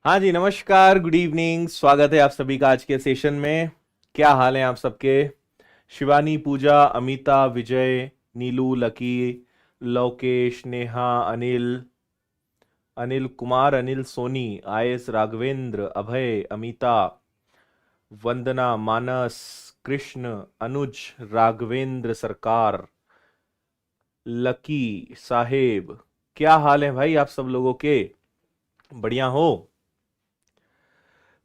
हाँ जी, नमस्कार, good evening. स्वागत है आप सभी का आज के सेशन में। क्या हाल है आप सबके? शिवानी, पूजा, अमिता, विजय, नीलू, लकी, लोकेश, नेहा, अनिल, अनिल कुमार, अनिल सोनी, आयस, राघवेंद्र, अभय, अमिता, वंदना, मानस, कृष्ण, अनुज, राघवेंद्र सरकार, लकी साहेब। क्या हाल है भाई आप सब लोगों के? बढ़िया हो?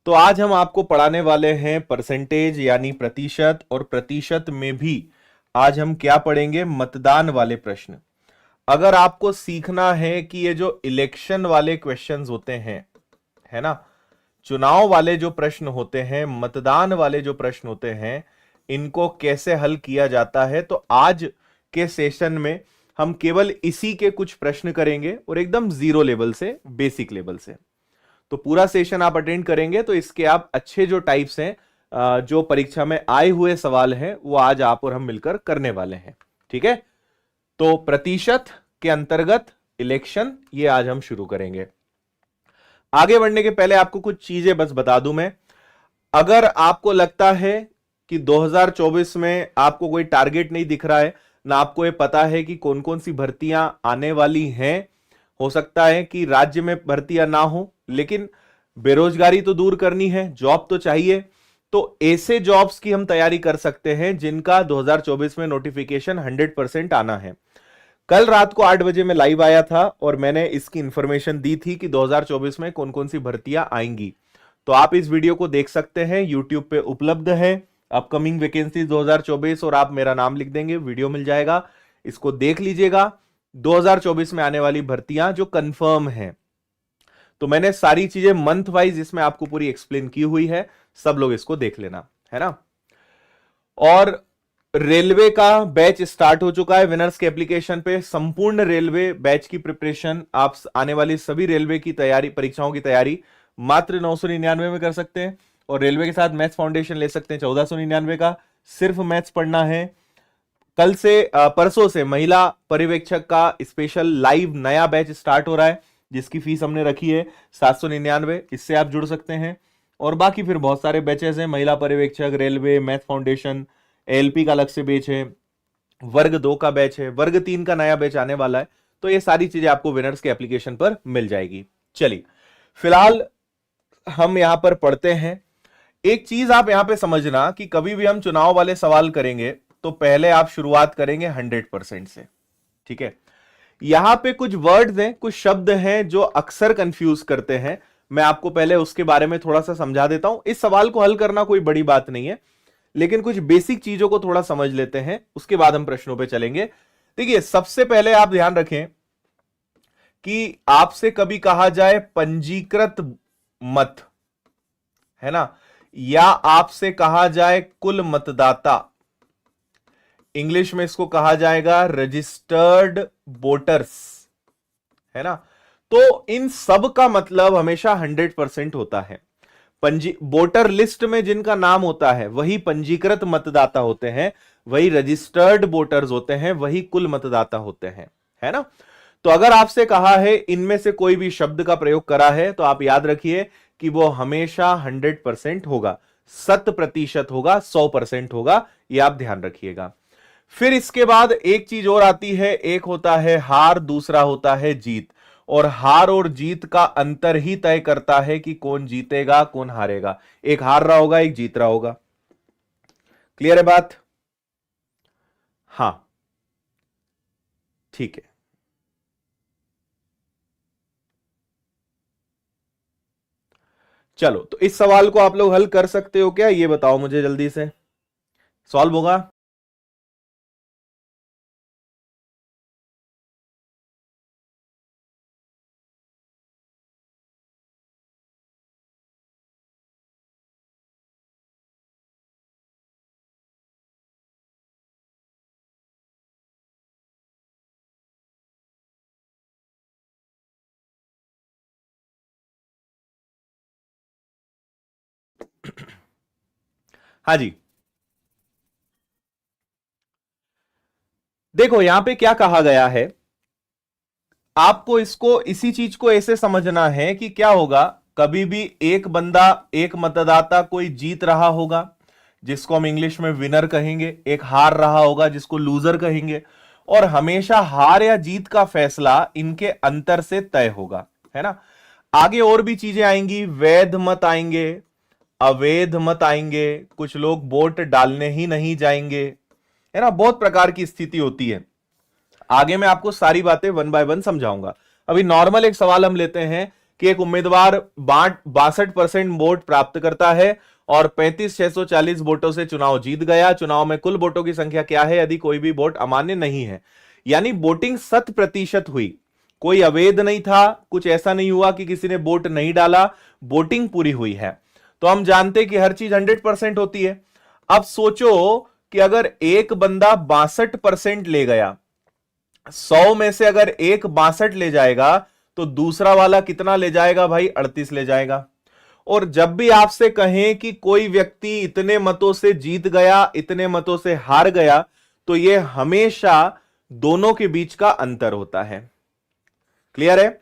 तो आज हम आपको पढ़ाने वाले हैं परसेंटेज यानी प्रतिशत, और प्रतिशत में भी आज हम क्या पढ़ेंगे? मतदान वाले प्रश्न। अगर आपको सीखना है कि ये जो इलेक्शन वाले क्वेश्चंस होते हैं, है ना, चुनाव वाले जो प्रश्न होते हैं, मतदान वाले जो प्रश्न होते हैं, इनको कैसे हल किया जाता है, तो आज के सेशन में हम केवल इसी के कुछ प्रश्न करेंगे और एकदम जीरो लेवल से, बेसिक लेवल से। तो पूरा सेशन आप अटेंड करेंगे तो इसके आप अच्छे जो टाइप्स हैं, जो परीक्षा में आए हुए सवाल हैं, वो आज आप और हम मिलकर करने वाले हैं। ठीक है? तो प्रतिशत के अंतर्गत इलेक्शन, ये आज हम शुरू करेंगे। आगे बढ़ने के पहले आपको कुछ चीजें बस बता दूं मैं। अगर आपको लगता है कि 2024 में आपको कोई टारगेट नहीं दिख रहा है, ना आपको ये पता है कि कौन कौन सी भर्तियां आने वाली हैं, हो सकता है कि राज्य में भर्तियां ना हो, लेकिन बेरोजगारी तो दूर करनी है, जॉब तो चाहिए, तो ऐसे जॉब्स की हम तैयारी कर सकते हैं जिनका 2024 में नोटिफिकेशन 100% आना है। कल रात को 8 बजे मैं लाइव आया था और मैंने इसकी इंफॉर्मेशन दी थी कि 2024 में कौन कौन सी भर्तियां आएंगी। तो आप इस वीडियो को देख सकते हैं, यूट्यूब पे उपलब्ध है। अपकमिंग वैकेंसी 2024, और आप मेरा नाम लिख देंगे, वीडियो मिल जाएगा, इसको देख लीजिएगा। 2024 में आने वाली भर्तियां जो कंफर्म हैं, तो मैंने सारी चीजें मंथ वाइज इसमें आपको पूरी एक्सप्लेन की हुई है, सब लोग इसको देख लेना, है ना। और रेलवे का बैच स्टार्ट हो चुका है। विनर्स के एप्लीकेशन पे संपूर्ण रेलवे बैच की प्रिपरेशन, आप आने वाली सभी रेलवे की तैयारी, परीक्षाओं की तैयारी मात्र 999 में कर सकते हैं। और रेलवे के साथ मैथ्स फाउंडेशन ले सकते हैं 1499 का। सिर्फ मैथ्स पढ़ना है। कल से परसों से महिला पर्यवेक्षक का स्पेशल लाइव नया बैच स्टार्ट हो रहा है, जिसकी फीस हमने रखी है 799। इससे आप जुड़ सकते हैं। और बाकी फिर बहुत सारे बैचेस हैं, महिला पर्यवेक्षक, रेलवे, मैथ फाउंडेशन, एलपी का अलग से बैच है, वर्ग 2 का बैच है, वर्ग 3 का नया बैच आने वाला है। तो ये सारी चीजें आपको विनर्स के एप्लीकेशन पर मिल जाएगी। चलिए, फिलहाल हम यहां पर पढ़ते हैं। एक चीज आप यहां पे समझना कि कभी भी हम चुनाव वाले सवाल करेंगे तो पहले आप शुरुआत करेंगे 100% से। ठीक है? यहां पे कुछ वर्ड्स हैं, कुछ शब्द हैं जो अक्सर कंफ्यूज करते हैं। मैं आपको पहले उसके बारे में थोड़ा सा समझा देता हूं। इस सवाल को हल करना कोई बड़ी बात नहीं है, लेकिन कुछ बेसिक चीजों को थोड़ा समझ लेते हैं, उसके बाद हम प्रश्नों पे चलेंगे। देखिए, सबसे पहले आप ध्यान रखें कि आपसे कभी कहा जाए पंजीकृत मत, है ना, या आपसे कहा जाए कुल मतदाता, इंग्लिश में इसको कहा जाएगा रजिस्टर्ड वोटर्स, है ना, तो इन सब का मतलब हमेशा 100% होता है। पंजी वोटर लिस्ट में जिनका नाम होता है वही पंजीकृत मतदाता होते हैं, वही रजिस्टर्ड वोटर्स होते हैं, वही कुल मतदाता होते हैं, है ना। तो अगर आपसे कहा है इनमें से कोई भी शब्द का प्रयोग करा है, तो आप याद रखिए कि वो हमेशा 100% होगा, 100% होगा, 100% होगा, यह आप ध्यान रखिएगा। फिर इसके बाद एक चीज और आती है, एक होता है हार, दूसरा होता है जीत। और हार और जीत का अंतर ही तय करता है कि कौन जीतेगा, कौन हारेगा। एक हार रहा होगा, एक जीत रहा होगा। क्लियर है बात? हाँ, ठीक है। चलो, तो इस सवाल को आप लोग हल कर सकते हो क्या, ये बताओ मुझे जल्दी से। सॉल्व होगा? हाँ जी। देखो, यहां पे क्या कहा गया है, आपको इसको, इसी चीज को ऐसे समझना है कि क्या होगा। कभी भी एक बंदा, एक मतदाता कोई जीत रहा होगा जिसको हम इंग्लिश में विनर कहेंगे, एक हार रहा होगा जिसको लूजर कहेंगे, और हमेशा हार या जीत का फैसला इनके अंतर से तय होगा, है ना। आगे और भी चीजें आएंगी, वैध मत आएंगे, अवैध मत आएंगे, कुछ लोग वोट डालने ही नहीं जाएंगे, है ना, बहुत प्रकार की स्थिति होती है। आगे मैं आपको सारी बातें वन बाय वन समझाऊंगा। अभी नॉर्मल एक सवाल हम लेते हैं कि एक उम्मीदवार 62% वोट प्राप्त करता है और 35,640 वोटों से चुनाव जीत गया। चुनाव में कुल वोटों की संख्या क्या है यदि कोई भी वोट अमान्य नहीं है? यानी वोटिंग 100% हुई, कोई अवैध नहीं था, कुछ ऐसा नहीं हुआ कि किसी ने वोट नहीं डाला, वोटिंग पूरी हुई है। तो हम जानते कि हर चीज 100% होती है। अब सोचो कि अगर एक बंदा 62% ले गया, 100 में से अगर एक 62 ले जाएगा तो दूसरा वाला कितना ले जाएगा भाई? 38 ले जाएगा। और जब भी आपसे कहें कि कोई व्यक्ति इतने मतों से जीत गया, इतने मतों से हार गया, तो यह हमेशा दोनों के बीच का अंतर होता है। क्लियर है?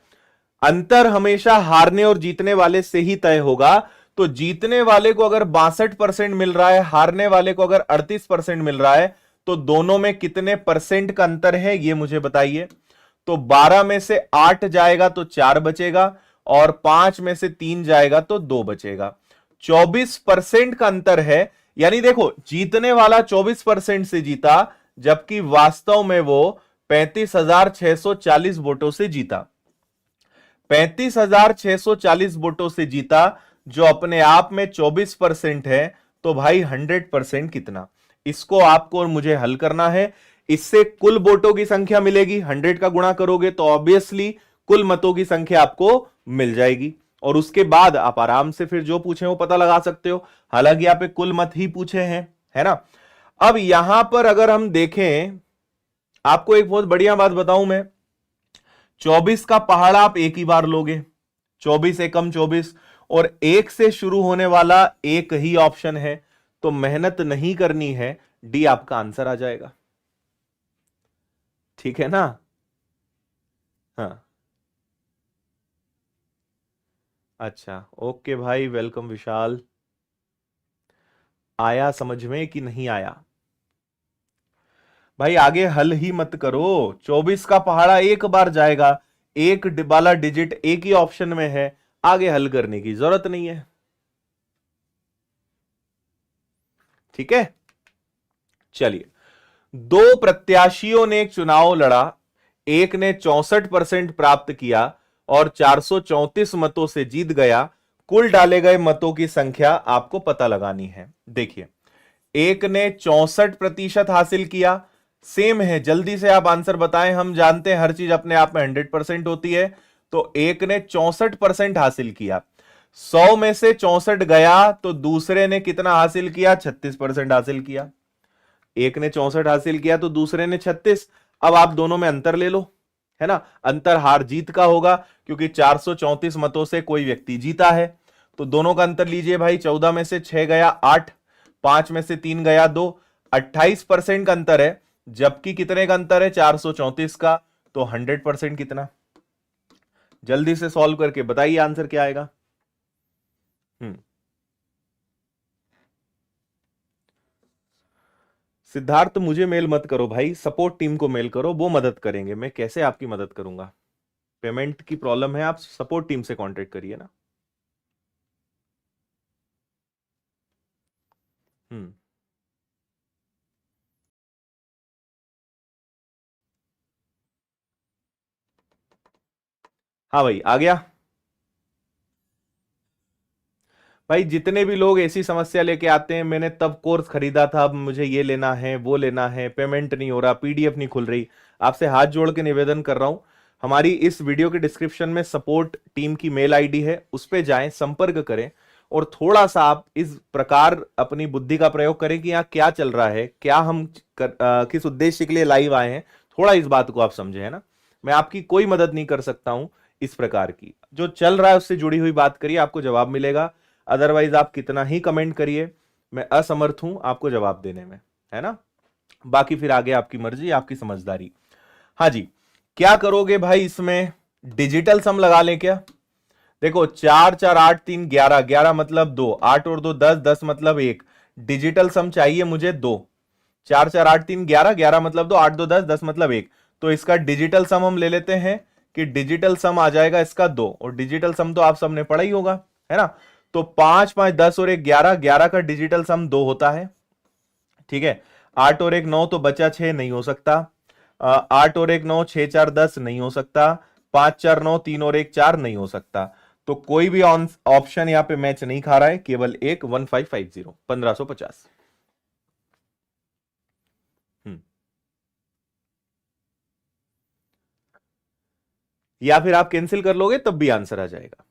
अंतर हमेशा हारने और जीतने वाले से ही तय होगा। तो जीतने वाले को अगर 62% मिल रहा है, हारने वाले को अगर 38% मिल रहा है, तो दोनों में कितने परसेंट का अंतर है ये मुझे बताइए। तो 12 में से 8 जाएगा तो 4 बचेगा, और 5 में से 3 जाएगा तो 2 बचेगा। 24% का अंतर है। यानी देखो, जीतने वाला 24% से जीता, जबकि वास्तव में वो 35,640 वोटों से जीता। 35,640 वोटों से जीता, जो अपने आप में 24% है। तो भाई 100% कितना? इसको आपको और मुझे हल करना है। इससे कुल वोटों की संख्या मिलेगी, 100 का गुणा करोगे तो ऑब्वियसली कुल मतों की संख्या आपको मिल जाएगी, और उसके बाद आप आराम से फिर जो पूछे वो पता लगा सकते हो। हालांकि यहाँ पे कुल मत ही पूछे हैं, है ना। अब यहां पर अगर हम देखें, आपको एक बहुत बढ़िया बात बताऊं मैं, 24 का पहाड़ा आप एक ही बार लोगे, 24 एकम 24, और एक से शुरू होने वाला एक ही ऑप्शन है, तो मेहनत नहीं करनी है, डी आपका आंसर आ जाएगा। ठीक है ना? हाँ, अच्छा, ओके भाई, वेलकम विशाल। आया समझ में कि नहीं आया? भाई आगे हल ही मत करो, 24 का पहाड़ा एक बार जाएगा, एक वाला डिजिट एक ही ऑप्शन में है, आगे हल करने की जरूरत नहीं है। ठीक है, चलिए। दो प्रत्याशियों ने एक चुनाव लड़ा, एक ने 64% प्राप्त किया और 434 मतों से जीत गया। कुल डाले गए मतों की संख्या आपको पता लगानी है। देखिए, एक ने 64% हासिल किया, सेम है, जल्दी से आप आंसर बताएं। हम जानते हैं हर चीज अपने आप में 100% होती है। तो एक ने 64% हासिल किया, 100 में से 64 गया, तो दूसरे ने कितना हासिल किया? 36% हासिल किया। एक ने 64 हासिल किया तो दूसरे ने 36। अब आप दोनों में अंतर ले लो, है ना। अंतर हार जीत का होगा, क्योंकि 434 मतों से कोई व्यक्ति जीता है। तो दोनों का अंतर लीजिए भाई, 14 में से 6 गया 8, 5 में से 3 गया 2, 28% का अंतर है। जबकि कितने का अंतर है? 434 का। तो 100% कितना? जल्दी से सॉल्व करके बताइए आंसर क्या आएगा। सिद्धार्थ, मुझे मेल मत करो भाई, सपोर्ट टीम को मेल करो, वो मदद करेंगे। मैं कैसे आपकी मदद करूंगा? पेमेंट की प्रॉब्लम है, आप सपोर्ट टीम से कांटेक्ट करिए ना। हम्म हाँ भाई, आ गया। भाई जितने भी लोग ऐसी समस्या लेके आते हैं, मैंने तब कोर्स खरीदा था, अब मुझे ये लेना है, वो लेना है, पेमेंट नहीं हो रहा, पीडीएफ नहीं खुल रही, आपसे हाथ जोड़ के निवेदन कर रहा हूं, हमारी इस वीडियो के डिस्क्रिप्शन में सपोर्ट टीम की मेल आईडी है, उस पे जाएं, संपर्क करें, और थोड़ा सा आप इस प्रकार अपनी बुद्धि का प्रयोग करें कि यहाँ क्या चल रहा है, क्या हम किस उद्देश्य के लिए लाइव आए हैं, थोड़ा इस बात को आप समझे, है ना। मैं आपकी कोई मदद नहीं कर सकता हूं इस प्रकार की, जो चल रहा है उससे जुड़ी हुई बात करिए, आपको जवाब मिलेगा। अदरवाइज आप कितना ही कमेंट करिए, मैं असमर्थ हूं आपको जवाब देने में, है ना। बाकी फिर आगे आपकी मर्जी, आपकी समझदारी। हाँ जी, क्या करोगे भाई इसमें? डिजिटल सम लगा लें क्या? देखो 4 4 8 3 11, 11 मतलब 2, 8 और 2 10, 10 मतलब 1। डिजिटल सम चाहिए मुझे 2। 4 4 8 3 11, 11 मतलब 2, 8 2 10, 10 मतलब 1। तो इसका डिजिटल सम हम ले लेते हैं कि डिजिटल सम आ जाएगा इसका 2, और डिजिटल सम तो आप सबने पढ़ा ही होगा, है ना। तो 5 5 10 और 1 11, 11 का डिजिटल सम 2 होता है। ठीक है। 8 और 1 9, तो बचा 6, नहीं हो सकता। 8 और 1 9, 6 4 10, नहीं हो सकता। 5 4 9, 3 और 1 4, नहीं हो सकता। तो कोई भी ऑप्शन यहां पे मैच नहीं खा रहा है, केवल एक 1550, 1550। हम्म। या फिर आप कैंसिल कर लोगे तब भी आंसर आ जाएगा,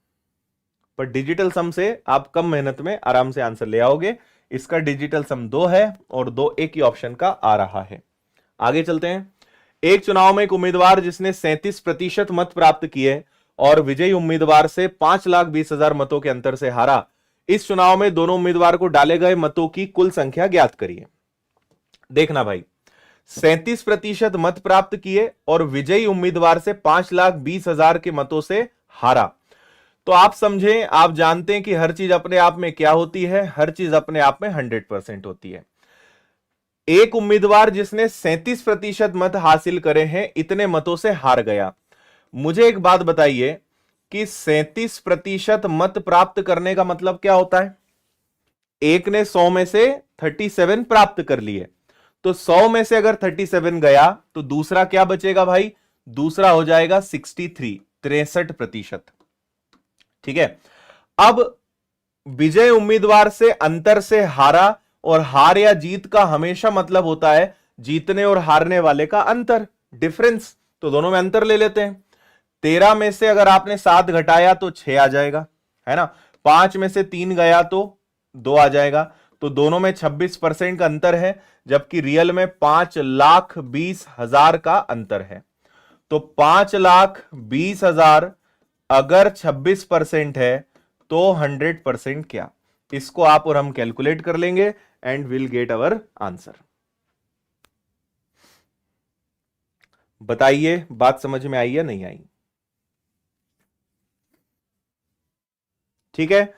पर डिजिटल सम से आप कम मेहनत में आराम से आंसर ले आओगे। इसका डिजिटल सम 2 है, और 2 एक ही ऑप्शन का आ रहा है। आगे चलते हैं। एक चुनाव में एक उम्मीदवार जिसने 37% मत प्राप्त किए और विजयी उम्मीदवार से 5,20,000 मतों के अंतर से हारा। इस चुनाव में दोनों उम्मीदवार को डाले गए मतों की कुल संख्या ज्ञात करिए। देखना भाई, 37% मत प्राप्त किए और विजयी उम्मीदवार से 5,20,000 के मतों से हारा। तो आप समझें, आप जानते हैं कि हर चीज अपने आप में क्या होती है, हर चीज अपने आप में 100% होती है। एक उम्मीदवार जिसने 37% मत हासिल करे हैं, इतने मतों से हार गया। मुझे एक बात बताइए कि 37% मत प्राप्त करने का मतलब क्या होता है। एक ने 100 में से 37 प्राप्त कर लिए, तो 100 में से अगर 37 गया तो दूसरा क्या बचेगा भाई, दूसरा हो जाएगा 63, 63%। ठीक है। अब विजय उम्मीदवार से अंतर से हारा, और हार या जीत का हमेशा मतलब होता है जीतने और हारने वाले का अंतर, डिफरेंस। तो दोनों में अंतर ले लेते हैं। 13 में से अगर आपने 7 घटाया तो 6 आ जाएगा, है ना। 5 में से 3 गया तो 2 आ जाएगा। तो दोनों में 26% का अंतर है, जबकि रियल में 5,20,000 का अंतर है। तो 5,20,000 अगर 26% है तो 100% क्या। इसको आप और हम कैलकुलेट कर लेंगे and will get our answer. बताइए, बात समझ में आई या नहीं आई। ठीक है।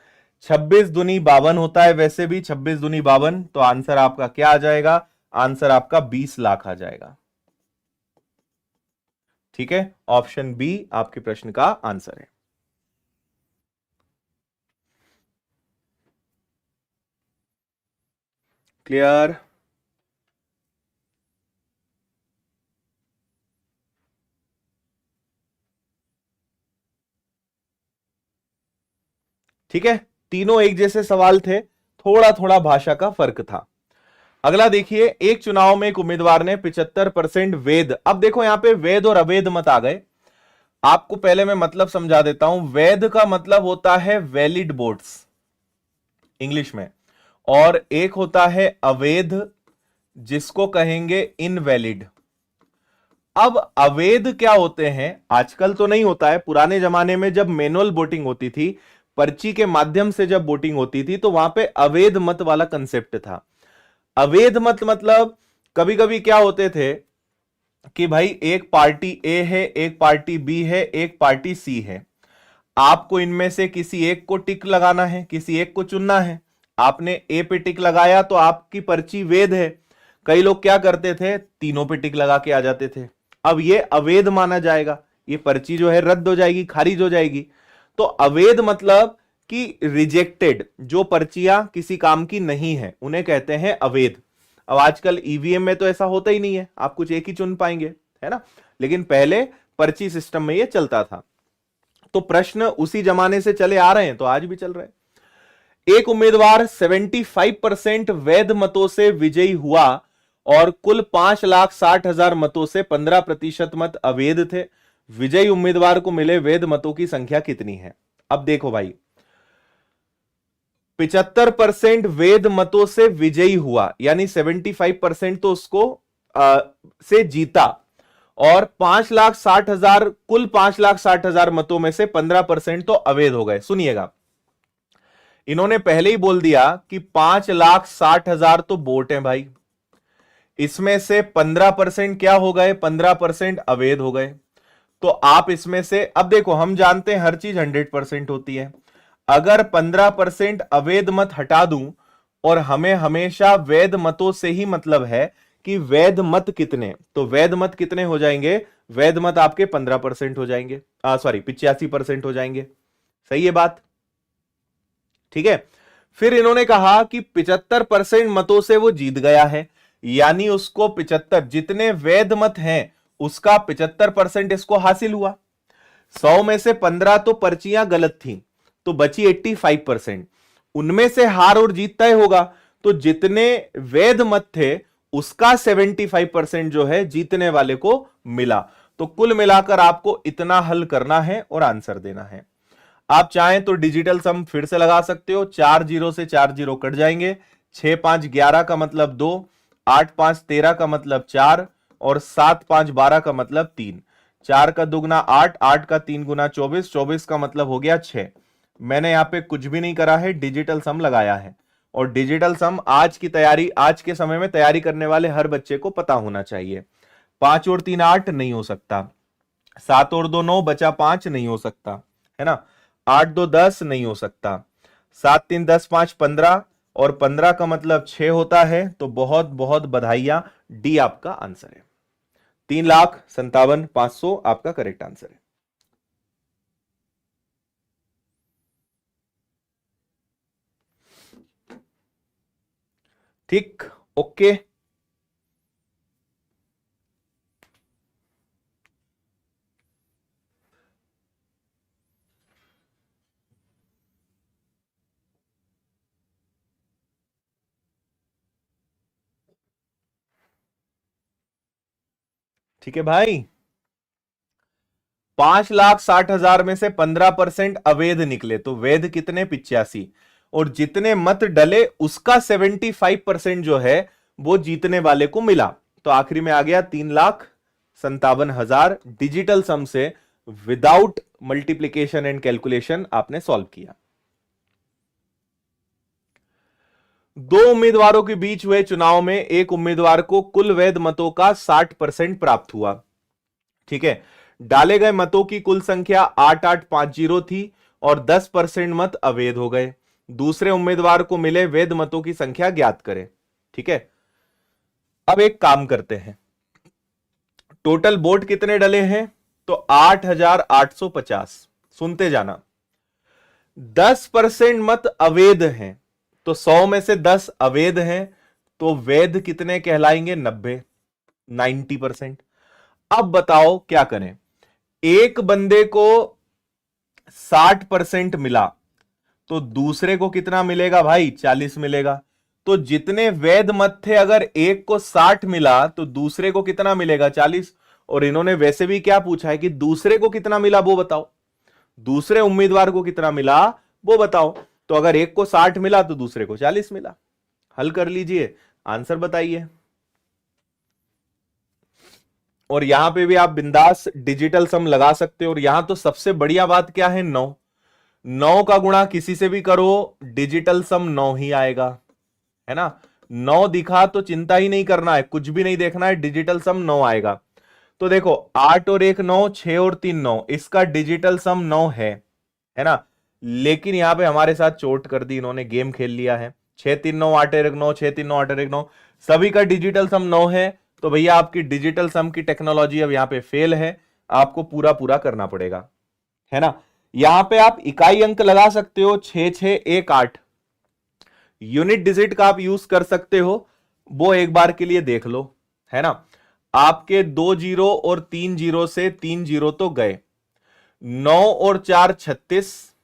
26 दूनी 52 होता है, वैसे भी 26 दूनी 52, तो आंसर आपका क्या आ जाएगा, आंसर आपका 20 लाख आ जाएगा। ठीक है, ऑप्शन बी आपके प्रश्न का आंसर है। क्लियर। ठीक है, तीनों एक जैसे सवाल थे, थोड़ा थोड़ा भाषा का फर्क था। अगला देखिए, एक चुनाव में एक उम्मीदवार ने 75% वेद। अब देखो यहां पे वेद और अवेद मत आ गए। आपको पहले मैं मतलब समझा देता हूं। वैध का मतलब होता है वैलिड वोट्स इंग्लिश में, और एक होता है अवैध, जिसको कहेंगे इनवैलिड। अब अवैध क्या होते हैं, आजकल तो नहीं होता है, पुराने जमाने में जब मैनुअल वोटिंग होती थी, पर्ची के माध्यम से जब वोटिंग होती थी, तो वहां पे अवैध मत वाला कंसेप्ट था। अवैध मत मतलब कभी कभी क्या होते थे कि भाई एक पार्टी ए है, एक पार्टी बी है, एक पार्टी सी है। आपको इनमें से किसी एक को टिक लगाना है, किसी एक को चुनना है। आपने ए पे टिक लगाया तो आपकी पर्ची वैध है। कई लोग क्या करते थे, तीनों पे टिक लगा के आ जाते थे। अब ये अवैध माना जाएगा, ये पर्ची जो है रद्द हो जाएगी, खारिज हो जाएगी। तो अवैध मतलब कि रिजेक्टेड, जो पर्चियां किसी काम की नहीं है उन्हें कहते हैं अवैध। अब आजकल ईवीएम में तो ऐसा होता ही नहीं है, आप कुछ एक ही चुन पाएंगे, है ना। लेकिन पहले पर्ची सिस्टम में ये चलता था। तो प्रश्न उसी जमाने से चले आ रहे हैं, तो आज भी चल रहे हैं। एक उम्मीदवार 75% वैध मतों से विजयी हुआ और कुल 5,60,000 मतों से 15% मत अवैध थे। विजयी उम्मीदवार को मिले वैध मतों की संख्या कितनी है। अब देखो भाई, 75% वैध मतों से विजयी हुआ, यानी 75% तो उसको से जीता, और 5,60,000, कुल 5,60,000 मतों में से 15% तो अवैध हो गए। सुनिएगा, इन्होंने पहले ही बोल दिया कि 5,60,000 तो वोट हैं भाई, इसमें से 15% क्या हो गए, 15% अवैध हो गए। तो आप इसमें से अब देखो, हम जानते हैं हर चीज 100% होती है। अगर 15% अवैध मत हटा दूं और हमें हमेशा वैध मतों से ही मतलब है कि वैध मत कितने, तो वैध मत कितने हो जाएंगे, वैध मत आपके 15% हो जाएंगे, सॉरी 85% हो जाएंगे। सही है बात? ठीक है। फिर इन्होंने कहा कि 75% मतों से वो जीत गया है, यानी उसको 75 जितने वैध मत हैं उसका 75% इसको हासिल हुआ। 100 में से 15 तो पर्चियां गलत थी, तो बची 85%। उनमें से हार और जीत तय होगा, तो जितने वैध मत थे उसका 75% जो है जीतने वाले को मिला। तो कुल मिलाकर आपको इतना हल करना है और आंसर देना है। आप चाहें तो डिजिटल सम फिर से लगा सकते हो, 4 जीरो से 4 जीरो कट जाएंगे, 6 5 11 का मतलब 2, 8 5 13 का मतलब 4 और 7 5 12 का मतलब 3। 4 का दुगना 8, 8 का 3 गुना 24, 24 का मतलब हो गया 6। मैंने यहां पे कुछ भी नहीं करा है, डिजिटल सम लगाया है। और डिजिटल सम आज की तैयारी, आज के समय में तैयारी करने वाले हर बच्चे को पता होना चाहिए। 5 और 3 8 नहीं हो सकता, 7 और 2 9 बचा 5 नहीं हो सकता, है ना। 8 2 10 नहीं हो सकता, 7 3 10 5 15 और 15 का मतलब 6 होता है। तो बहुत बहुत बधाइयां, डी आपका आंसर है। 3,57,500 आपका करेक्ट आंसर है। ठीक, ओके। ठीक है भाई, 5,60,000 में से 15% अवैध निकले, तो वैध कितने, 85। और जितने मत डले उसका 75% जो है वो जीतने वाले को मिला। तो आखिरी में आ गया 3,57,000 डिजिटल सम से, विदाउट मल्टीप्लीकेशन एंड कैलकुलेशन आपने सॉल्व किया। दो उम्मीदवारों के बीच हुए चुनाव में एक उम्मीदवार को कुल वैध मतों का 60% प्राप्त हुआ। ठीक है। डाले गए मतों की कुल संख्या 8850 थी और 10% मत अवैध हो गए। दूसरे उम्मीदवार को मिले वैध मतों की संख्या ज्ञात करें। ठीक है। अब एक काम करते हैं, टोटल वोट कितने डले हैं, तो 8,850। सुनते जाना। 10% मत अवैध हैं, तो 100 में से 10 अवैध हैं, तो वैध कितने कहलाएंगे, 90, 90%। अब बताओ क्या करें। एक बंदे को 60% मिला, तो दूसरे को कितना मिलेगा भाई, 40 मिलेगा। तो जितने वैध मत थे, अगर एक को 60 मिला तो दूसरे को कितना मिलेगा, 40। और इन्होंने वैसे भी क्या पूछा है कि दूसरे को कितना मिला वो बताओ, दूसरे उम्मीदवार को कितना मिला वो बताओ। तो अगर एक को 60 मिला तो दूसरे को 40 मिला। हल कर लीजिए, आंसर बताइए। और यहां पे भी आप बिंदास डिजिटल सम लगा सकते हो। और यहां तो सबसे बढ़िया बात क्या है, 9, 9 का गुणा किसी से भी करो डिजिटल सम 9 ही आएगा, है ना। 9 दिखा तो चिंता ही नहीं करना है, कुछ भी नहीं देखना है, डिजिटल सम 9 आएगा। तो देखो 8 और 1 9, 6 और 3 9, इसका डिजिटल सम 9 है ना। लेकिन यहां पे हमारे साथ चोट कर दी इन्होंने, गेम खेल लिया है। 6 3 9 8 1 9, 6 3 9 8 1 9, सभी का डिजिटल सम 9 है। तो भैया आपकी डिजिटल सम की टेक्नोलॉजी अब यहां पे फेल है, आपको पूरा पूरा करना पड़ेगा, है ना। यहां पे आप इकाई अंक लगा सकते हो, 6 6 1 8। यूनिट डिजिट का आप यूज कर सकते हो, वो एक बार के लिए देख लो, है ना। आपके 2 जीरो और 3 जीरो से 3 जीरो तो गए, 9 और 4 36।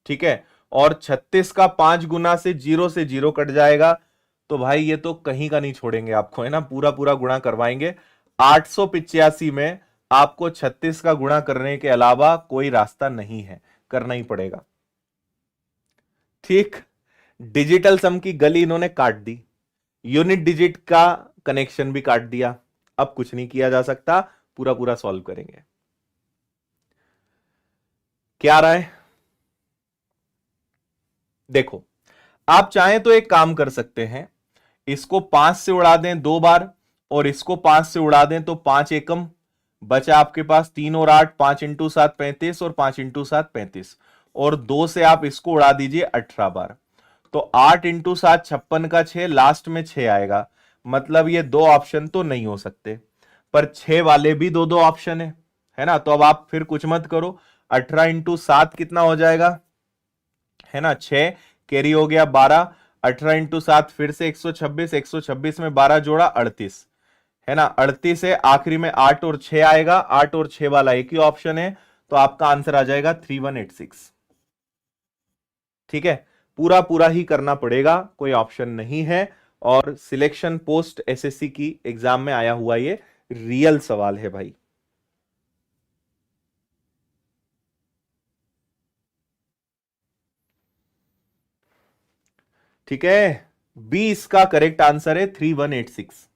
ठीक है। और 36 का 5 गुना से जीरो कट जाएगा। तो भाई ये तो कहीं का नहीं छोड़ेंगे आपको, है ना, पूरा पूरा गुणा करवाएंगे। 885 में आपको 36 का गुणा करने के अलावा कोई रास्ता नहीं है, करना ही पड़ेगा। ठीक। डिजिटल सम की गली इन्होंने काट दी, यूनिट डिजिट का कनेक्शन भी काट दिया। अब कुछ नहीं किया जा सकता, पूरा पूरा सॉल्व करेंगे। क्या आ रहा है, देखो आप चाहें तो एक काम कर सकते हैं, इसको 5 से उड़ा दें 2 बार और इसको 5 से उड़ा दें तो 5 एकम, बचा आपके पास 3 और 8, 5 × 7 35 और 5 × 7 35, और 2 से आप इसको उड़ा दीजिए 18 बार। तो 8 × 7 56 का 6, लास्ट में 6 आएगा। मतलब ये दो ऑप्शन तो नहीं हो सकते, पर 6 वाले भी दो दो ऑप्शन है ना। तो अब आप फिर कुछ मत करो, 18 × 7 कितना हो जाएगा, है ना, 6 कैरी हो गया 12, 18 × 7 फिर से 126, 126 में 12 जोड़ा 38, है ना, 38 है, आखिरी में 8 और 6 आएगा, 8 और 6 वाला एक ही ऑप्शन है, तो आपका आंसर आ जाएगा 3186। ठीक है, पूरा पूरा ही करना पड़ेगा, कोई ऑप्शन नहीं है। और सिलेक्शन पोस्ट एसएससी की एग्जाम में आया हुआ ये रियल सवाल है भाई। ठीक है, बी इसका करेक्ट आंसर है, 3186।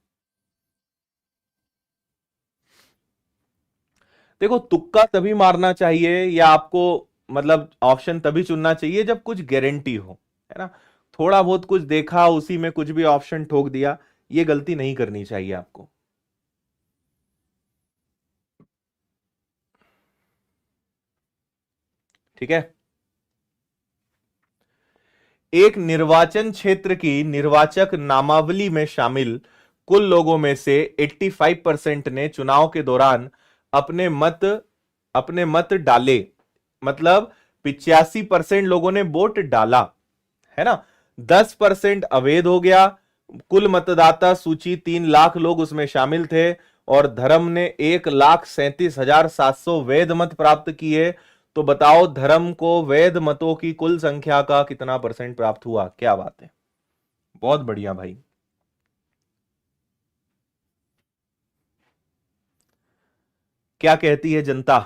देखो, तुक्का तभी मारना चाहिए, या आपको मतलब ऑप्शन तभी चुनना चाहिए जब कुछ गारंटी हो, है ना। थोड़ा बहुत कुछ देखा, उसी में कुछ भी ऑप्शन ठोक दिया, ये गलती नहीं करनी चाहिए आपको। ठीक है, एक निर्वाचन क्षेत्र की निर्वाचक नामावली में शामिल कुल लोगों में से 85% ने चुनाव के दौरान अपने मत अपने मत डाले, मतलब 85% लोगों ने वोट डाला, है ना। 10% अवैध हो गया। कुल मतदाता सूची 3 लाख लोग उसमें शामिल थे, और धर्म ने 1,37,700 वैध मत प्राप्त किए। तो बताओ, धर्म को वैध मतों की कुल संख्या का कितना परसेंट प्राप्त हुआ? क्या बात है, बहुत बढ़िया भाई। क्या कहती है जनता?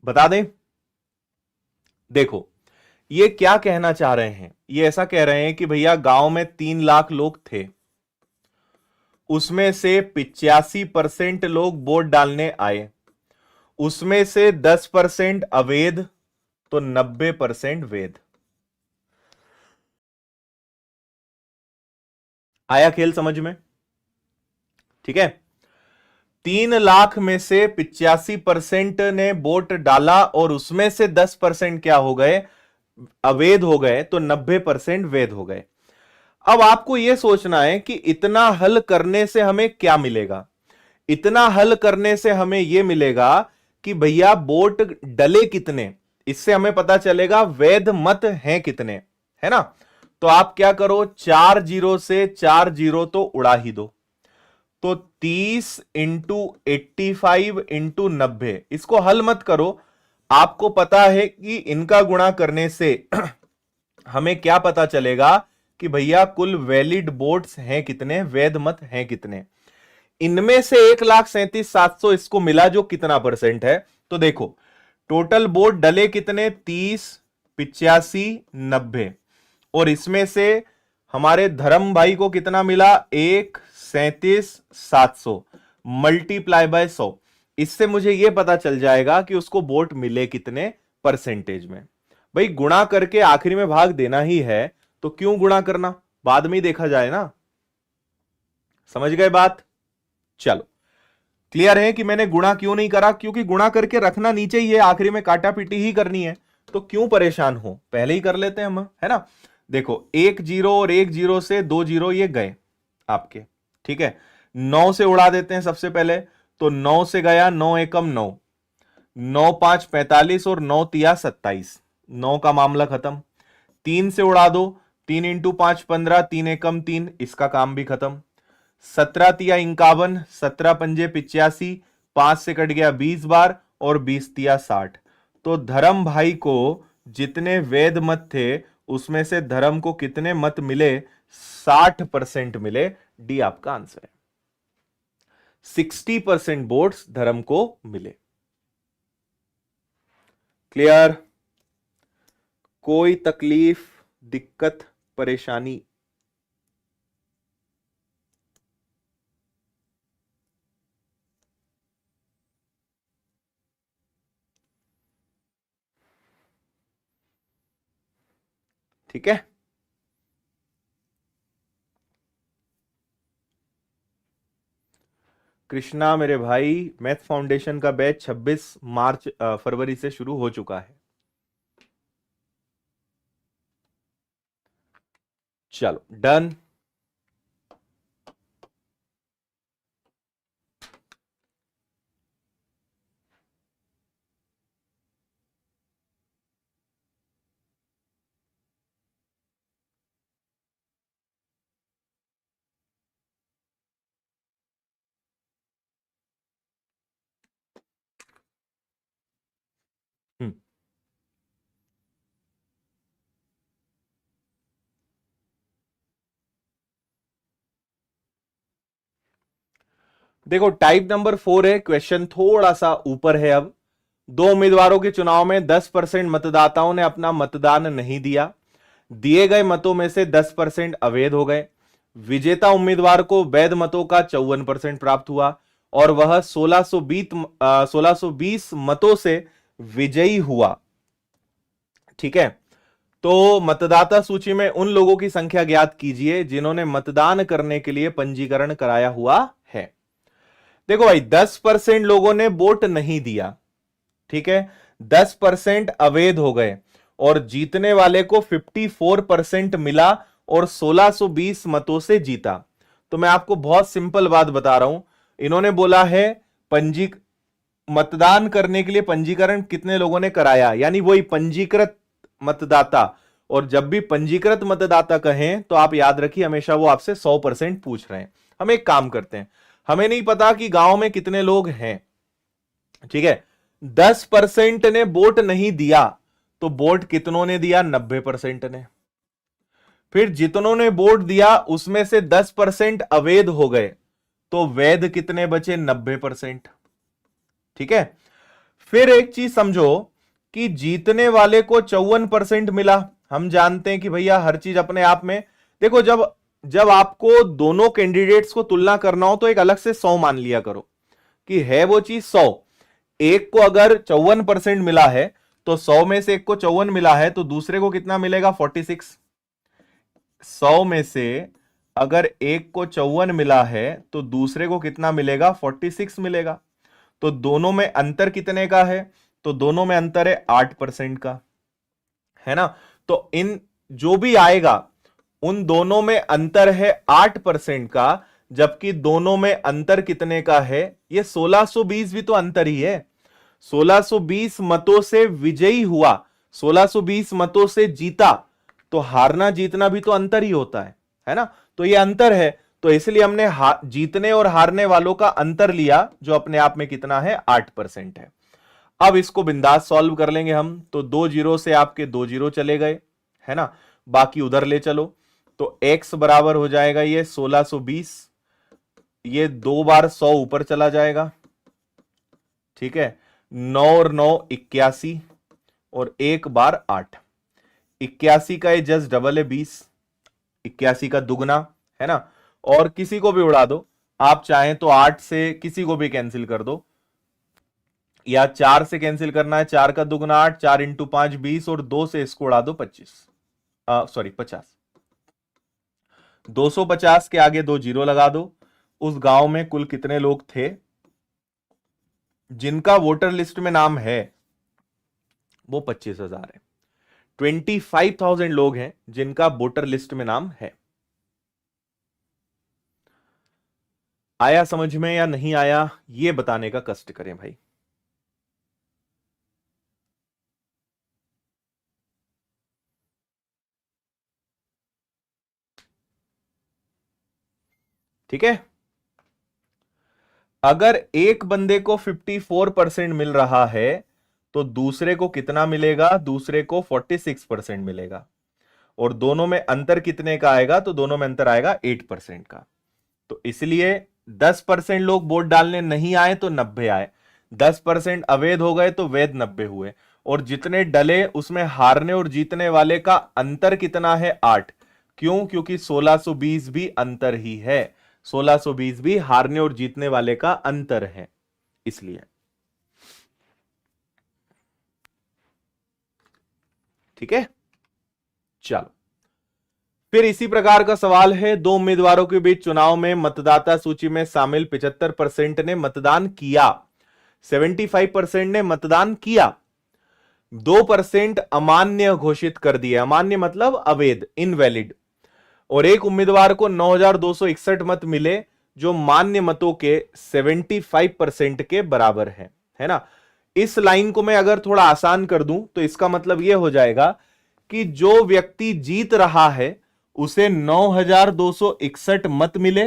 बता दें? देखो, ये क्या कहना चाह रहे हैं, ये ऐसा कह रहे हैं कि भैया गांव में 3 लाख लोग थे, उसमें से 85% लोग वोट डालने आए, उसमें से 10% अवैध, तो 90% वैध। आया खेल समझ में? ठीक है, 3 लाख में से 85% ने वोट डाला, और उसमें से 10% क्या हो गए, अवैध हो गए, तो 90% वैध हो गए। अब आपको यह सोचना है कि इतना हल करने से हमें क्या मिलेगा। इतना हल करने से हमें यह मिलेगा कि भैया वोट डले कितने, इससे हमें पता चलेगा वैध मत हैं कितने, है ना। तो आप क्या करो, 4 जीरो से 4 जीरो तो उड़ा ही दो। तो 30 × 85 × 90, इसको हल मत करो। आपको पता है कि इनका गुणा करने से हमें क्या पता चलेगा कि भैया कुल वैलिड वोट्स हैं कितने, वैध मत हैं कितने। इनमें से 1,37,700 इसको मिला, जो कितना परसेंट है। तो देखो, टोटल वोट डले कितने, 30, 85, 90, और इसमें से हमारे धर्म भाई को कितना मिला, 1,37,700 मल्टीप्लाई बाय 100। इससे मुझे यह पता चल जाएगा कि उसको वोट मिले कितने परसेंटेज में। भाई, गुणा करके आखिरी में भाग देना ही है, तो क्यों गुणा करना, बाद में ही देखा जाए ना। समझ गए बात? चलो, क्लियर है कि मैंने गुणा क्यों नहीं करा, क्योंकि गुणा करके रखना नीचे ही है, आखिरी में काटा पीटी ही करनी है, तो क्यों परेशान हो, पहले ही कर लेते हैं हम, है ना। देखो, 1 जीरो और 1 जीरो से 2 जीरो ये गए आपके, ठीक है। 9 से उड़ा देते हैं सबसे पहले, तो 9 से गया, 9 एकम 9, 9 5 45, और 9 तिया 27, 9 का मामला खत्म। 3 से उड़ा दो, 3 × 5 15, 3 एकम 3, इसका काम भी खत्म। 17 तिया 51, 17 पंजे 85, 5 से कट गया 20 बार, और 20 तिया 60। तो धर्म भाई को जितने वैध मत थे, उसमें से धर्म को कितने मत मिले, 60% मिले। डी आपका आंसर है, 60% वोट्स धर्म को मिले। क्लियर? कोई तकलीफ, दिक्कत, परेशानी? ठीक है, कृष्णा मेरे भाई, मैथ फाउंडेशन का बैच 26 मार्च फरवरी से शुरू हो चुका है। चलो डन। हम्म, देखो टाइप नंबर 4 है, क्वेश्चन थोड़ा सा ऊपर है। अब दो उम्मीदवारों के चुनाव में 10% मतदाताओं ने अपना मतदान नहीं दिया। दिए गए मतों में से 10% अवैध हो गए। विजेता उम्मीदवार को वैध मतों का 54% प्राप्त हुआ और वह 1620 मतों से विजयी हुआ। ठीक है, तो मतदाता सूची में उन लोगों की संख्या ज्ञात कीजिए जिन्होंने मतदान करने के लिए पंजीकरण कराया हुआ है। देखो भाई, 10% लोगों ने वोट नहीं दिया, ठीक है, 10% अवैध हो गए और जीतने वाले को 54% मिला और 1620 मतों से जीता। तो मैं आपको बहुत सिंपल बात बता रहा हूं, इन्होंने बोला है पंजी मतदान करने के लिए पंजीकरण कितने लोगों ने कराया, यानी वही पंजीकृत मतदाता। और जब भी पंजीकृत मतदाता कहें तो आप याद रखिए हमेशा वो आपसे 100% पूछ रहे हैं। हम एक काम करते हैं, हमें नहीं पता कि गांव में कितने लोग हैं, ठीक है, 10% ने वोट नहीं दिया तो वोट कितनों ने दिया, 90% ने। फिर जितनों ने वोट दिया उसमें से 10% अवैध हो गए तो वैध कितने बचे, 90%। ठीक है, फिर एक चीज समझो कि जीतने वाले को 54% मिला। हम जानते हैं कि भैया हर चीज अपने आप में, देखो जब जब आपको दोनों कैंडिडेट्स को तुलना करना हो तो एक अलग से 100 मान लिया करो कि है वो चीज 100। एक को अगर 54% मिला है तो 100 में से एक को 54 मिला है तो दूसरे को कितना मिलेगा, 46। 100 में से अगर एक को 54 मिला है तो दूसरे को कितना मिलेगा, 46 मिलेगा। तो दोनों में अंतर कितने का है, तो दोनों में अंतर है 8% का, है ना। तो इन जो भी आएगा उन दोनों में अंतर है 8% का, जबकि दोनों में अंतर कितने का है, ये 1620 भी तो अंतर ही है। 1620 मतों से विजयी हुआ, 1620 मतों से जीता, तो हारना जीतना भी तो अंतर ही होता है ना। तो ये अंतर है, तो इसलिए हमने जीतने और हारने वालों का अंतर लिया जो अपने आप में कितना है, 8% है। अब इसको बिंदास सॉल्व कर लेंगे हम, तो 2 जीरो से आपके 2 जीरो चले गए, है ना, बाकी उधर ले चलो। तो x बराबर हो जाएगा ये 1620, ये 2 बार 100 ऊपर चला जाएगा, ठीक है, 9 और 9 81 और एक बार 8। 81 का ये जस्ट डबल है 20, 81 का दुगना, है ना। और किसी को भी उड़ा दो, आप चाहें तो 8 से किसी को भी कैंसिल कर दो, या 4 से कैंसिल करना है, 4 का दुगना 8, 4 इंटू 5 20 और 2 से इसको उड़ा दो 25, सॉरी 50। 250 के आगे 2 जीरो लगा दो। उस गांव में कुल कितने लोग थे जिनका वोटर लिस्ट में नाम है, वो 25,000 है। 25,000 लोग हैं जिनका वोटर लिस्ट में नाम है। आया समझ में या नहीं आया, ये बताने का कष्ट करें भाई। ठीक है, अगर एक बंदे को 54% मिल रहा है तो दूसरे को कितना मिलेगा, दूसरे को 46% मिलेगा। और दोनों में अंतर कितने का आएगा, तो दोनों में अंतर आएगा 8% का। तो इसलिए 10% लोग वोट डालने नहीं आए तो 90 आए, 10% अवैध हो गए तो वैध 90 हुए। और जितने डले उसमें हारने और जीतने वाले का अंतर कितना है, 8। क्यों, क्योंकि 1620 भी अंतर ही है, 1620 भी हारने और जीतने वाले का अंतर है, इसलिए। ठीक है, चलो फिर इसी प्रकार का सवाल है, दो उम्मीदवारों के बीच चुनाव में मतदाता सूची में शामिल 75% ने मतदान किया, 75% ने मतदान किया, 2% अमान्य घोषित कर दिया, अमान्य मतलब अवैध, इनवैलिड, और एक उम्मीदवार को 9,261 मत मिले जो मान्य मतों के 75% के बराबर है ना। इस लाइन को मैं अगर थोड़ा आसान कर दूं तो इसका मतलब यह हो जाएगा कि जो व्यक्ति जीत रहा है उसे 9,261 मत मिले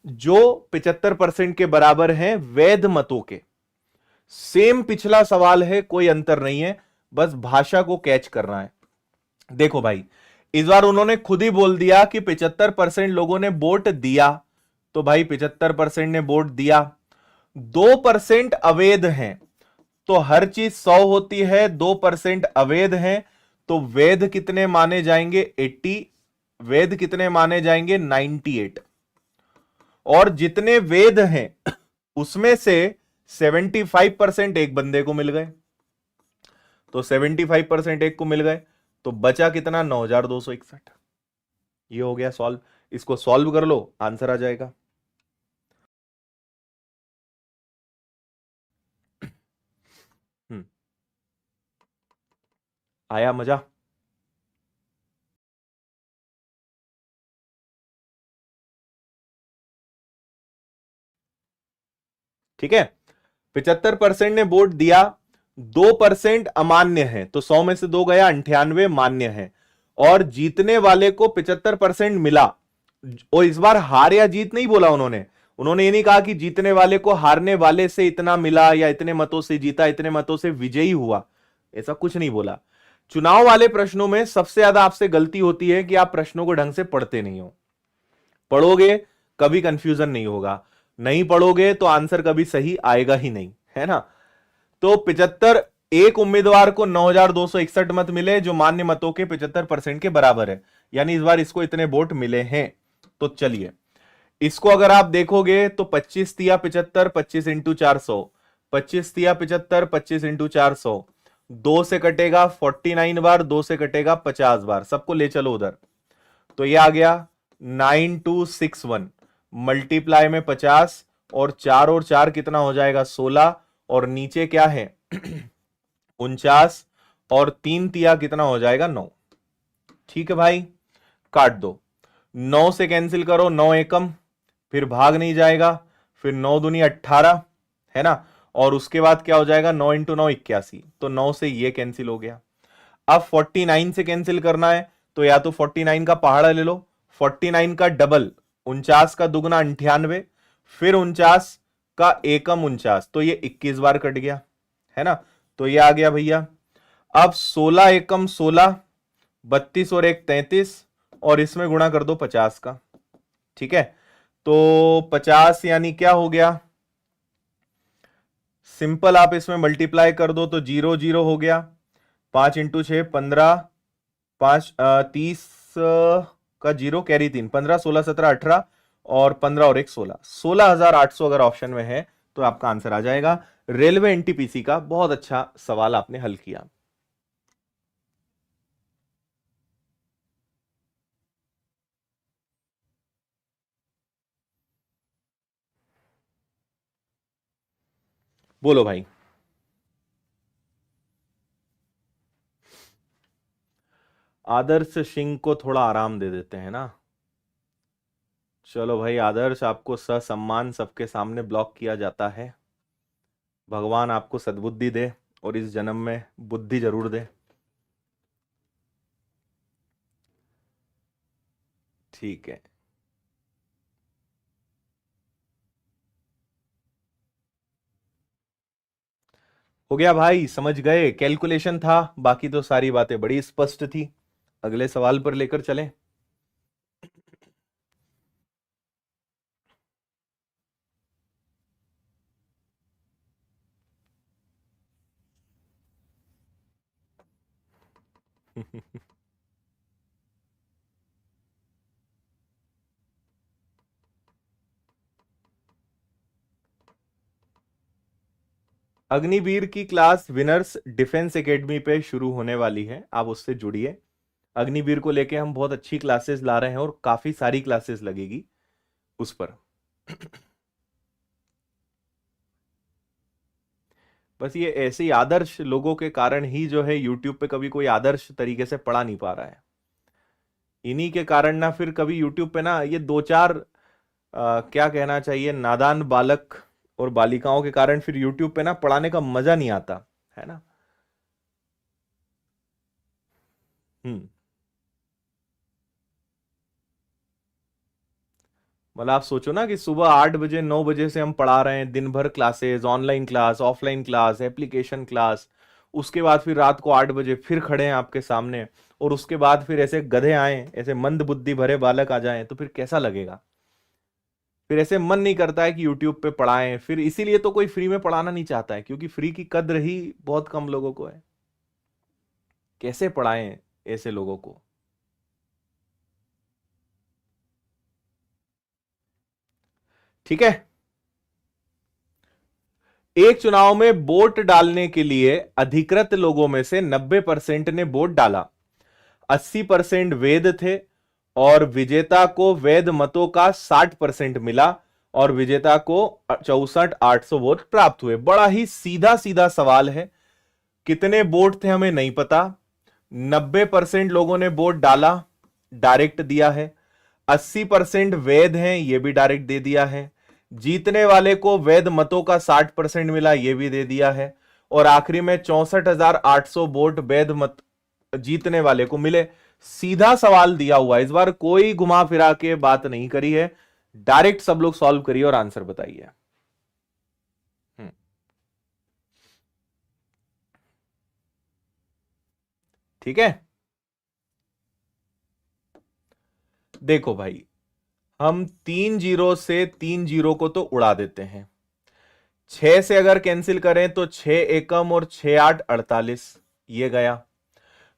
जो 75% के बराबर हैं वैध मतों के। सेम पिछला सवाल है, कोई अंतर नहीं है, बस भाषा को कैच करना है। देखो भाई, इस बार उन्होंने खुद ही बोल दिया कि 75% लोगों ने वोट दिया, तो भाई 75% ने वोट दिया, 2% अवैध हैं, तो हर चीज 100 होती है, 2% अवैध हैं, तो वैध कितने माने जाएंगे 80, वैध कितने माने जाएंगे 98, और जितने वैध हैं उसमें से 75% एक बंदे को मिल गए, तो 75% एक को मिल गए, तो बचा कितना 9,261। ये हो गया सॉल्व, इसको सॉल्व कर लो, आंसर आ जाएगा। आया मजा? ठीक है, 75% ने वोट दिया, 2% अमान्य है, तो 100 में से 2 गया, 98 मान्य है, और जीतने वाले को 75% मिला। और इस बार हार या जीत नहीं बोला उन्होंने, उन्होंने ये नहीं कहा कि जीतने वाले को हारने वाले से इतना मिला या इतने मतों से जीता, इतने मतों से विजयी हुआ, ऐसा कुछ नहीं बोला। चुनाव वाले प्रश्नों में सबसे ज्यादा आपसे गलती होती है कि आप प्रश्नों को ढंग से पढ़ते नहीं हो। पढ़ोगे कभी कंफ्यूजन नहीं होगा, नहीं पढ़ोगे तो आंसर कभी सही आएगा ही नहीं, है ना। तो 75, एक उम्मीदवार को 9,261 मत मिले जो मान्य मतों के 75% के बराबर है, यानी इस बार इसको इतने वोट मिले हैं। तो चलिए इसको अगर आप देखोगे तो 25 तिया 75, 25 इंटू 400, 25 तिया 75, 25 इंटू 400, 2 से कटेगा 49 बार, 2 से कटेगा 50 बार, सबको ले चलो उधर, तो ये आ गया 9261, मल्टीप्लाई में 50, और 4 और 4 कितना हो जाएगा 16, और नीचे क्या है 49, और 3 तिया कितना हो जाएगा 9। ठीक है भाई, काट दो, 9 से कैंसिल करो, 9 एकम, फिर भाग नहीं जाएगा, फिर 9 दूनी 18, है ना, और उसके बाद क्या हो जाएगा 9 इंटू 9 81, तो 9 से ये कैंसिल हो गया। अब 49 से कैंसिल करना है तो या तो 49 का पहाड़ा ले लो, 49 का डबल 49 का दुगना 98, फिर 49 का एकम 49, तो ये 21 बार कट गया, है ना, तो ये आ गया भैया। अब 16 एकम 16, 32 और 1 33, और इसमें गुणा कर दो 50 का। ठीक है, तो 50 यानी क्या हो गया, सिंपल आप इसमें मल्टीप्लाई कर दो तो 0 0 हो गया, 5 इंटू 6 15, 5 30 का 0 कैरी 3, 15 16 17 18, और 15 और 1 16, 16,800 अगर ऑप्शन में है तो आपका आंसर आ जाएगा। रेलवे एनटीपीसी का बहुत अच्छा सवाल आपने हल किया। बोलो भाई। आदर्श सिंह को थोड़ा आराम दे देते हैं ना। चलो भाई आदर्श, आपको ससम्मान सबके सामने ब्लॉक किया जाता है। भगवान आपको सद्बुद्धि दे और इस जन्म में बुद्धि जरूर दे। ठीक है, हो गया भाई, समझ गए, कैलकुलेशन था, बाकी तो सारी बातें बड़ी स्पष्ट थी। अगले सवाल पर लेकर चलें। अग्निवीर की क्लास विनर्स डिफेंस एकेडमी पे शुरू होने वाली है, आप उससे जुड़िए। अग्निवीर को लेके हम बहुत अच्छी क्लासेस ला रहे हैं और काफी सारी क्लासेस लगेगी उस पर। बस ये ऐसे ही आदर्श लोगों के कारण ही जो है यूट्यूब पे कभी कोई आदर्श तरीके से पढ़ा नहीं पा रहा है। इन्हीं के कारण ना फिर कभी यूट्यूब पे ना ये दो चार क्या कहना चाहिए, नादान बालक और बालिकाओं के कारण फिर यूट्यूब पे ना पढ़ाने का मजा नहीं आता है ना। हम्म। मतलब आप सोचो ना कि सुबह 8 बजे 9 बजे से हम पढ़ा रहे हैं, दिन भर classes, online class, offline class, application class, उसके बाद फिर रात को 8 बजे फिर खड़े हैं आपके सामने, और उसके बाद फिर ऐसे गधे आए, ऐसे मंद बुद्धि भरे बालक आ जाएं तो फिर कैसा लगेगा। फिर ऐसे मन नहीं करता है कि यूट्यूब पे पढ़ाएं। फिर इसीलिए तो कोई फ्री में पढ़ाना नहीं चाहता है, क्योंकि फ्री की कद्र ही बहुत कम लोगों को है। कैसे पढ़ाएं ऐसे लोगों को। ठीक है। एक चुनाव में वोट डालने के लिए अधिकृत लोगों में से 90% ने वोट डाला, 80% वैध थे, और विजेता को वैध मतों का 60% मिला, और विजेता को 64,800 वोट प्राप्त हुए। बड़ा ही सीधा सीधा सवाल है। कितने वोट थे हमें नहीं पता। 90% लोगों ने वोट डाला, डायरेक्ट दिया है। 80% वैध हैं, यह भी डायरेक्ट दे दिया है। जीतने वाले को वैध मतों का 60% मिला, यह भी दे दिया है। और आखिरी में 64,800 वोट वैध मत जीतने वाले को मिले। सीधा सवाल दिया हुआ है, इस बार कोई घुमा फिरा के बात नहीं करी है। डायरेक्ट सब लोग सॉल्व करिए और आंसर बताइए। ठीक है। देखो भाई, हम 3 जीरो से 3 जीरो को तो उड़ा देते हैं। 6 से अगर कैंसिल करें तो 6 एकम और 6 8 48, ये गया।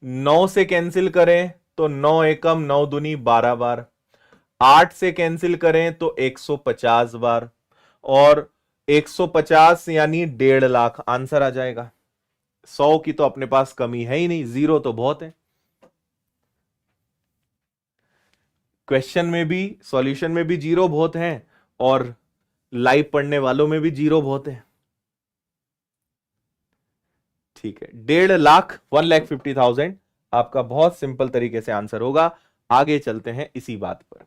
9 से कैंसिल करें तो 9 एकम 9 दूनी 12 बार। 8 से कैंसिल करें तो 150 बार, और 150 यानी 1.5 लाख आंसर आ जाएगा। 100 की तो अपने पास कमी है ही नहीं, जीरो तो बहुत है। क्वेश्चन में भी, सॉल्यूशन में भी जीरो बहुत है, और लाइव पढ़ने वालों में भी जीरो बहुत है। ठीक है, 1.5 लाख, 1,50,000 आपका बहुत सिंपल तरीके से आंसर होगा। आगे चलते हैं इसी बात पर।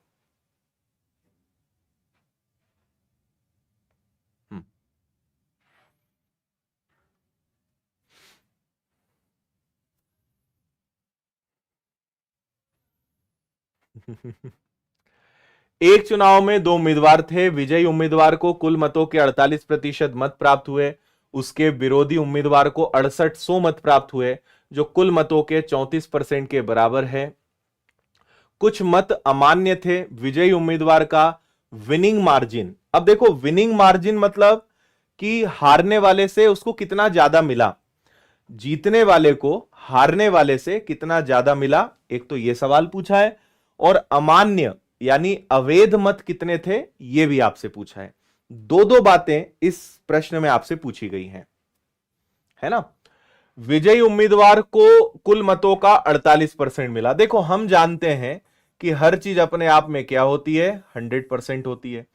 एक चुनाव में दो उम्मीदवार थे। विजयी उम्मीदवार को कुल मतों के 48% मत प्राप्त हुए, उसके विरोधी उम्मीदवार को 6800 मत प्राप्त हुए, जो कुल मतों के 34% के बराबर है। कुछ मत अमान्य थे। विजयी उम्मीदवार का विनिंग मार्जिन, अब देखो विनिंग मार्जिन मतलब कि हारने वाले से उसको कितना ज्यादा मिला, जीतने वाले को हारने वाले से कितना ज्यादा मिला, एक तो यह सवाल पूछा है। और अमान्य यानी अवैध मत कितने थे, यह भी आपसे पूछा है। दो दो बातें इस प्रश्न में आपसे पूछी गई हैं, है ना। विजयी उम्मीदवार को कुल मतों का 48% मिला। देखो हम जानते हैं कि हर चीज अपने आप में क्या होती है, 100% होती है।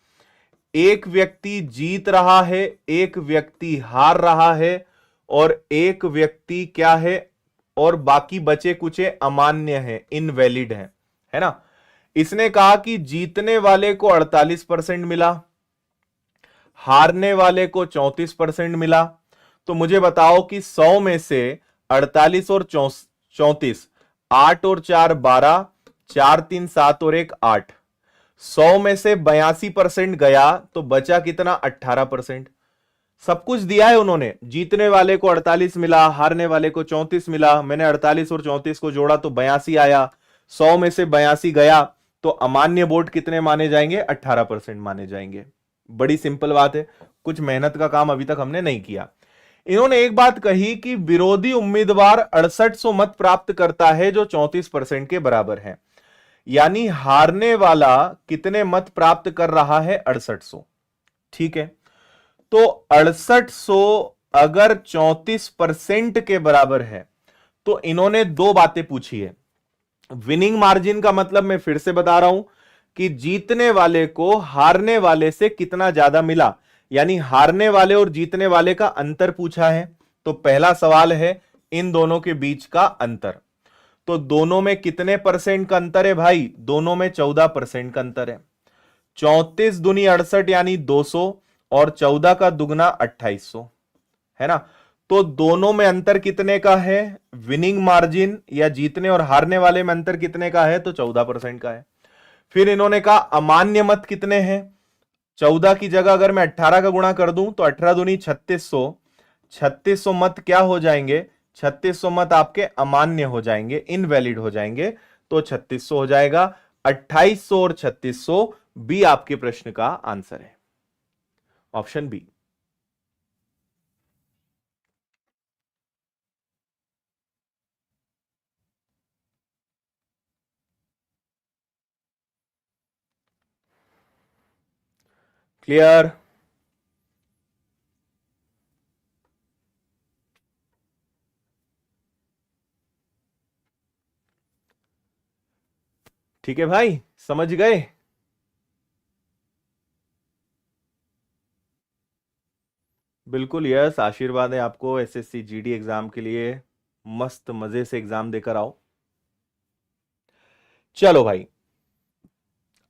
एक व्यक्ति जीत रहा है, एक व्यक्ति हार रहा है, और एक व्यक्ति क्या है, और बाकी बचे कुचे अमान्य है, इनवैलिड है ना। इसने कहा कि जीतने वाले को 48% मिला, हारने वाले को 34% मिला। तो मुझे बताओ कि 100 में से 48 और 34, 8 और 4 12, 4 3 7 और 1 8, 100 में से 82% गया तो बचा कितना, 18%। सब कुछ दिया है उन्होंने। जीतने वाले को 48 मिला, हारने वाले को 34 मिला। मैंने 48 और 34 को जोड़ा तो 82 आया। 100 में से 82 गया तो अमान्य वोट कितने माने जाएंगे, 18% माने जाएंगे। बड़ी सिंपल बात है, कुछ मेहनत का काम अभी तक हमने नहीं किया। इन्होंने एक बात कही कि विरोधी उम्मीदवार 6800 मत प्राप्त करता है, जो 34% के बराबर है। यानी हारने वाला कितने मत प्राप्त कर रहा है, 6800। ठीक है, तो 6800 अगर 34% के बराबर है, तो इन्होंने दो बातें पूछी है। विनिंग मार्जिन का मतलब मैं फिर से बता रहा हूं कि जीतने वाले को हारने वाले से कितना ज्यादा मिला, यानी हारने वाले और जीतने वाले का अंतर पूछा है। तो पहला सवाल है इन दोनों के बीच का अंतर। तो दोनों में कितने परसेंट का अंतर है भाई? दोनों में 14% का अंतर है। 34 दूनी 68 यानी 200 और 14 का दुगना 2800, है ना। तो दोनों में अंतर कितने का है? विनिंग मार्जिन या जीतने और हारने वाले में अंतर कितने का है? तो 14% का है। फिर इन्होंने कहा अमान्य मत कितने हैं? 14 की जगह अगर मैं 18 का गुणा कर दूं तो 18 दूनी 3600, 3600 मत क्या हो जाएंगे? 3600 मत आपके अमान्य हो जाएंगे, इनवैलिड हो जाएंगे। तो 3600 हो जाएगा। 2800 और 3600 बी आपके प्रश्न का आंसर है, ऑप्शन बी। क्लियर? ठीक है भाई, समझ गए? बिल्कुल यस, आशीर्वाद है आपको एसएससी जीडी एग्जाम के लिए। मस्त मजे से एग्जाम देकर आओ। चलो भाई,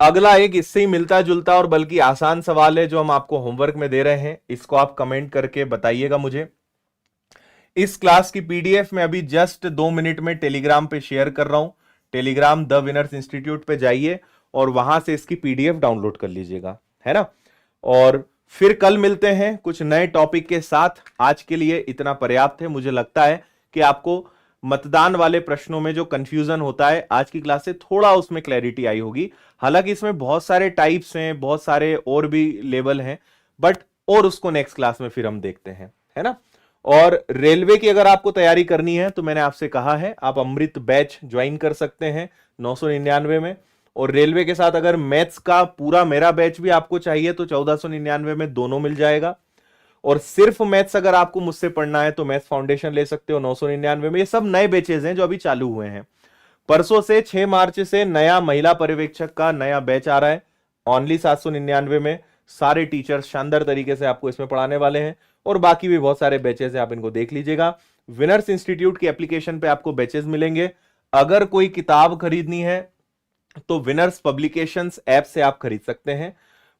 अगला एक इससे ही मिलता जुलता और बल्कि आसान सवाल है जो हम आपको होमवर्क में दे रहे हैं। इसको आप कमेंट करके बताइएगा मुझे। इस क्लास की पीडीएफ में अभी जस्ट 2 मिनट में टेलीग्राम पे शेयर कर रहा हूं। टेलीग्राम द विनर्स इंस्टीट्यूट पे जाइए और वहां से इसकी पीडीएफ डाउनलोड कर लीजिएगा, है ना। और फिर कल मिलते हैं कुछ नए टॉपिक के साथ। आज के लिए इतना पर्याप्त है। मुझे लगता है कि आपको मतदान वाले प्रश्नों में जो कंफ्यूजन होता है आज की क्लास से थोड़ा उसमें क्लैरिटी आई होगी। हालांकि इसमें बहुत सारे टाइप्स हैं, बहुत सारे और भी लेवल हैं, बट और उसको नेक्स्ट क्लास में फिर हम देखते हैं, है ना। और रेलवे की अगर आपको तैयारी करनी है तो मैंने आपसे कहा है आप अमृत बैच ज्वाइन कर सकते हैं 999 में। और रेलवे के साथ अगर मैथ्स का पूरा मेरा बैच भी आपको चाहिए तो 1499 में दोनों मिल जाएगा। और सिर्फ मैथ्स अगर आपको मुझसे पढ़ना है तो मैथ्स फाउंडेशन ले सकते हो 999 में। ये सब नए बैचेज हैं जो अभी चालू हुए हैं। परसों से 6 मार्च से नया महिला पर्यवेक्षक का नया बैच आ रहा है ओनली 799 में। सारे टीचर्स शानदार तरीके से आपको इसमें पढ़ाने वाले हैं। और बाकी भी बहुत सारे बैचेस हैं, आप इनको देख लीजिएगा। विनर्स इंस्टीट्यूट की एप्लीकेशन पे आपको बैचेस मिलेंगे। अगर कोई किताब खरीदनी है तो विनर्स पब्लिकेशंस ऐप से आप खरीद सकते हैं।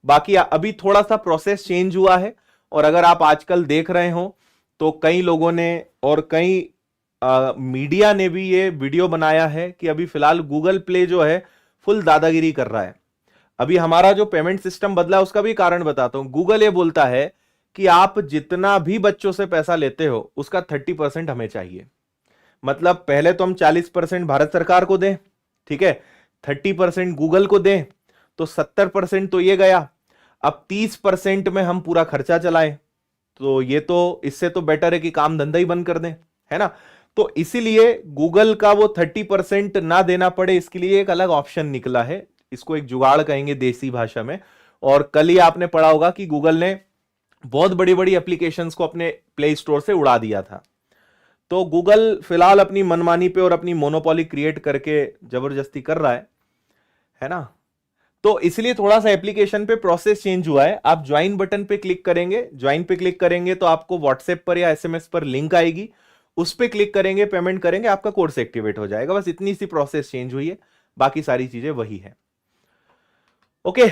बाकी अभी थोड़ा सा प्रोसेस चेंज हुआ है। और अगर आप आजकल देख रहे हो तो कई लोगों ने और कई मीडिया ने भी ये वीडियो बनाया है कि अभी फिलहाल गूगल प्ले जो है फुल दादागिरी कर रहा है। अभी हमारा जो पेमेंट सिस्टम बदला है उसका भी कारण बताता हूं। गूगल ये बोलता है कि आप जितना भी बच्चों से पैसा लेते हो उसका 30% हमें चाहिए। मतलब पहले तो हम 40% भारत सरकार को दें, ठीक है, 30% गूगल को दें, तो 70% तो ये गया। अब 30% में हम पूरा खर्चा चलाएं, तो ये तो इससे तो बेटर है कि काम धंधा ही बंद कर दें, है ना। तो इसीलिए गूगल का वो 30% ना देना पड़े, इसके लिए एक अलग ऑप्शन निकला है। इसको एक जुगाड़ कहेंगे देसी भाषा में। और कल ही आपने पढ़ा होगा कि गूगल ने बहुत बड़ी बड़ी एप्लीकेशंस को अपने प्ले स्टोर से उड़ा दिया था। तो गूगल फिलहाल अपनी मनमानी पे और अपनी मोनोपोली क्रिएट करके जबरदस्ती कर रहा है ना। तो इसलिए थोड़ा सा एप्लीकेशन पे प्रोसेस चेंज हुआ है। आप ज्वाइन बटन पे क्लिक करेंगे, ज्वाइन पे क्लिक करेंगे तो आपको व्हाट्सएप पर या एसएमएस पर लिंक आएगी, उस पे क्लिक करेंगे, पेमेंट करेंगे, आपका कोर्स एक्टिवेट हो जाएगा। बस इतनी सी प्रोसेस चेंज हुई है, बाकी सारी चीजें वही है। ओके,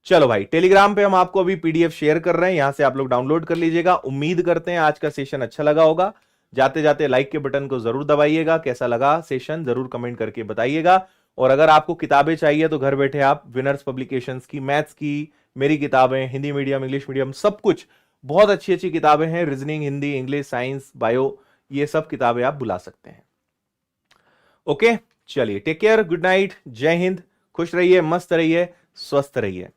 चलो भाई, टेलीग्राम पे हम आपको अभी पीडीएफ शेयर कर रहे हैं, यहां से आप लोग डाउनलोड कर लीजिएगा। उम्मीद करते हैं आज का सेशन अच्छा लगा होगा। जाते जाते लाइक के बटन को जरूर दबाइएगा। कैसा लगा सेशन जरूर कमेंट करके बताइएगा। और अगर आपको किताबें चाहिए तो घर बैठे आप विनर्स पब्लिकेशंस की, मैथ्स की मेरी किताबें, हिंदी मीडियम, इंग्लिश मीडियम, सब कुछ बहुत अच्छी अच्छी किताबें हैं। Reasoning, Hindi, English, science, bio, ये सब किताबें आप बुला सकते हैं। ओके, चलिए, टेक केयर, गुड नाइट, जय हिंद, खुश रहिए, मस्त रहिए, स्वस्थ रहिए।